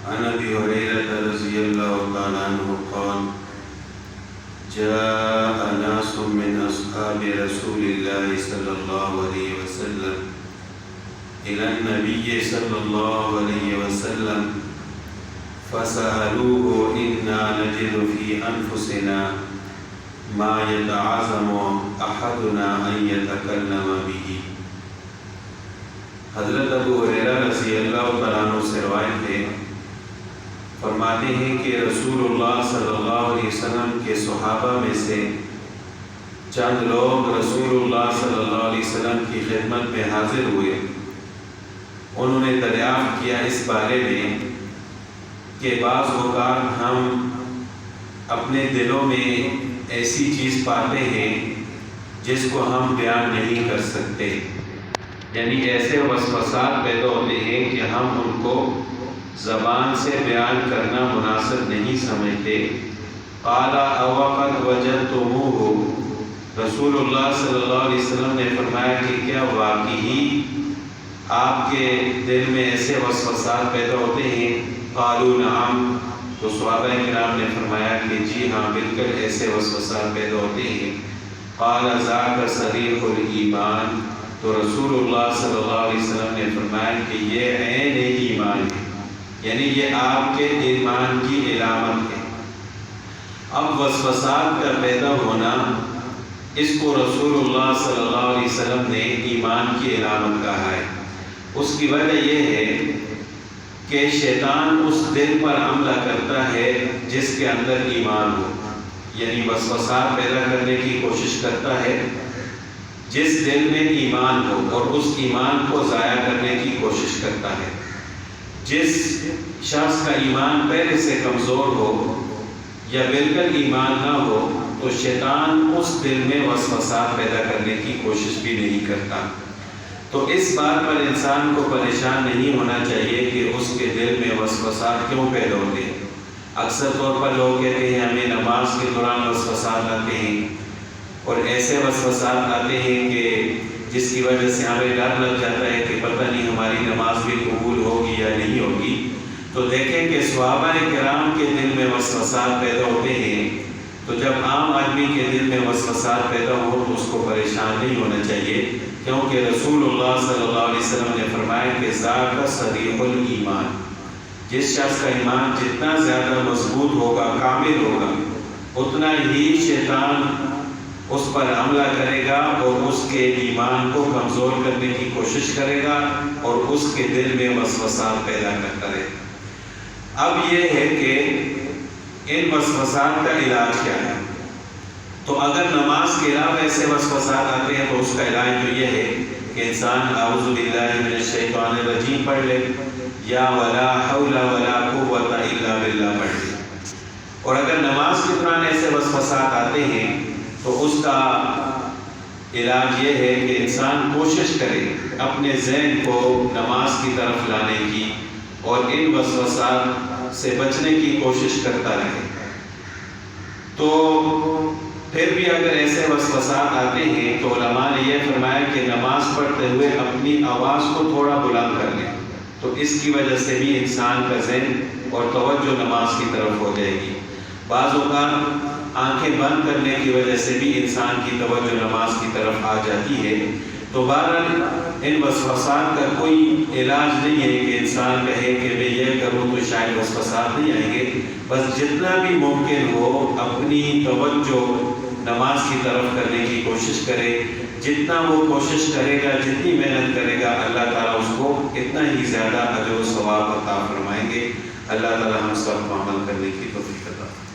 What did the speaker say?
عن ابي هريره رضي الله تعالى عنه قال جاء ناس من اصحاب رسول الله صلى الله عليه وسلم الى النبي صلى الله عليه وسلم فسألوه إنا نجد في أنفسنا ما يتعظم أحدنا أن يتكلم به۔ حضرت ابو ہریرہ رضی اللہ تعالیٰ عنہ سے روایت ہے، فرماتے ہیں کہ رسول اللہ صلی اللہ علیہ وسلم کے صحابہ میں سے چند لوگ رسول اللہ صلی اللہ علیہ وسلم کی خدمت میں حاضر ہوئے۔ انہوں نے دریافت کیا اس بارے میں کہ بعض اوقات ہم اپنے دلوں میں ایسی چیز پاتے ہیں جس کو ہم بیان نہیں کر سکتے، یعنی ایسے وسوسات پیدا ہوتے ہیں کہ ہم ان کو زبان سے بیان کرنا مناسب نہیں سمجھتے۔ قال اوقد وجدتموہ، رسول اللہ صلی اللہ علیہ وسلم نے فرمایا کہ کیا واقعی آپ کے دل میں ایسے وسوسات پیدا ہوتے ہیں؟ قالوا نعم، تو صحابہ کرام نے فرمایا کہ جی ہاں بالکل ایسے وسوسات پیدا ہوتے ہیں۔ قال ذاک صریح الایمان، تو رسول اللہ صلی اللہ علیہ وسلم نے فرمایا کہ یہ عین ایمان ہے، یعنی یہ آپ کے ایمان کی علامت ہے۔ اب وسوسات کا پیدا ہونا، اس کو رسول اللہ صلی اللہ علیہ وسلم نے ایمان کی علامت کہا ہے۔ اس کی وجہ یہ ہے کہ شیطان اس دل پر حملہ کرتا ہے جس کے اندر ایمان ہو، یعنی وسوسات پیدا کرنے کی کوشش کرتا ہے جس دل میں ایمان ہو، اور اس ایمان کو ضائع کرنے کی کوشش کرتا ہے۔ جس شخص کا ایمان پہلے سے کمزور ہو یا بالکل ایمان نہ ہو تو شیطان اس دل میں وسوسات پیدا کرنے کی کوشش بھی نہیں کرتا۔ تو اس بات پر انسان کو پریشان نہیں ہونا چاہیے کہ اس کے دل میں وسوسات کیوں پیدا ہوتے ہیں۔ اکثر طور پر لوگ کہتے ہیں ہمیں نماز کے دوران وسوسات آتے ہیں، اور ایسے وسوسات آتے ہیں کہ جس کی وجہ سے ہمیں ڈر لگ جاتا ہے کہ پتہ نہیں ہماری نماز بھی قبول ہوگی یا نہیں ہوگی۔ تو دیکھیں کہ صحابہ کرام کے دل میں وسوسات پیدا ہوتے ہیں، تو جب عام آدمی کے دل میں وسوسات پیدا ہو تو اس کو پریشان نہیں ہونا چاہیے، کیونکہ رسول اللہ صلی اللہ علیہ وسلم نے فرمایا کہ ذاک صریح الایمان، جس شخص کا ایمان جتنا زیادہ مضبوط ہوگا، کامل ہوگا، اتنا ہی شیطان اس پر حملہ کرے گا اور اس کے ایمان کو کمزور کرنے کی کوشش کرے گا اور اس کے دل میں وسوسات پیدا کرتا رہے گا۔ اب یہ ہے کہ ان وسوسات کا علاج کیا ہے؟ تو اگر نماز کے علاوہ ایسے وسوسات آتے ہیں تو اس کا علاج تو یہ ہے کہ انسان اعوذ باللہ من الشیطان الرجیم پڑھ لے، یا ولا حول ولا قوت الا باللہ پڑھ لے۔ اور اگر نماز کے دوران ایسے وسوسات آتے ہیں تو اس کا علاج یہ ہے کہ انسان کوشش کرے اپنے ذہن کو نماز کی طرف لانے کی اور ان وسوسات سے بچنے کی کوشش کرتا رہے۔ تو پھر بھی اگر ایسے وسوسات آتے ہیں تو علماء نے یہ فرمایا کہ نماز پڑھتے ہوئے اپنی آواز کو تھوڑا بلند کر لیں، تو اس کی وجہ سے بھی انسان کا ذہن اور توجہ نماز کی طرف ہو جائے گی۔ بعض اوقات آنکھیں بند کرنے کی وجہ سے بھی انسان کی توجہ نماز کی طرف آ جاتی ہے۔ تو بہرحال ان وسوسات کا کوئی علاج نہیں ہے کہ انسان کہے کہ میں یہ کروں تو شاید وسوسات نہیں آئیں گے، بس جتنا بھی ممکن ہو اپنی توجہ نماز کی طرف کرنے کی کوشش کرے۔ جتنا وہ کوشش کرے گا، جتنی محنت کرے گا، اللہ تعالیٰ اس کو اتنا ہی زیادہ اجر و ثواب عطا فرمائیں گے۔ اللہ تعالیٰ ہم سب کو عمل کرنے کی توفیق عطا فرمائے۔